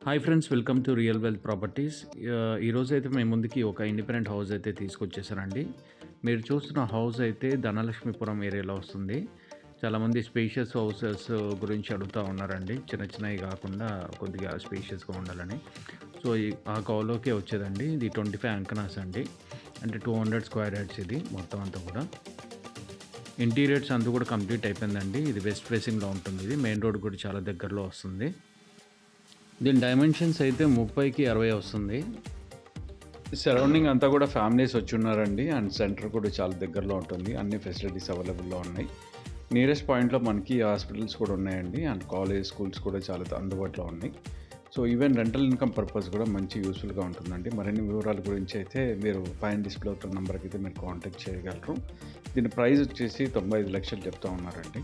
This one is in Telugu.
Hi friends, welcome to real wealth properties. ఈరోజైతే మేము ముందుకి ఒక ఇండిపెండెంట్ హౌస్ అయితే తీసుకొచ్చేసానండి. మీరు చూస్తున్న హౌస్ అయితే ధనలక్ష్మీపురం ఏరియాలో వస్తుంది. చాలామంది స్పేషియస్ హౌసెస్ గురించి అడుగుతూ ఉన్నారండి. చిన్న చిన్నవి కాకుండా కొద్దిగా స్పేషియస్గా ఉండాలని. సో ఆ కౌలోకే వచ్చేదండి. ఇది 25 అంకనాస్ అండి. అంటే 200 స్క్వేర్ యార్డ్స్ ఇది మొత్తం అంతా కూడా. ఇంటీరియర్స్ అంతా కూడా కంప్లీట్ అయిపోయిందండి. ఇది వెస్ట్ ఫేసింగ్లో ఉంటుంది. ఇది మెయిన్ రోడ్ కూడా చాలా దగ్గరలో వస్తుంది. దీని డైమెన్షన్స్ అయితే 30కి 60 వస్తుంది. సరౌండింగ్ అంతా కూడా ఫ్యామిలీస్ వచ్చి ఉన్నారండి. అండ్ సెంటర్ కూడా చాలా దగ్గరలో ఉంటుంది. అన్ని ఫెసిలిటీస్ అవైలబుల్లో ఉన్నాయి. నియరెస్ట్ పాయింట్లో మనకి హాస్పిటల్స్ కూడా ఉన్నాయండి. అండ్ కాలేజ్, స్కూల్స్ కూడా చాలా అందుబాటులో ఉన్నాయి. So even rental income purpose కూడా మంచి యూస్ఫుల్గా ఉంటుందండి. మరిన్ని వివరాల గురించి అయితే మీరు పైన డిస్ప్లే అవుతున్న నెంబర్కి అయితే మీరు కాంటాక్ట్ చేయగలరు. దీని ప్రైస్ వచ్చేసి 95 లక్షలు చెప్తా ఉన్నారండి.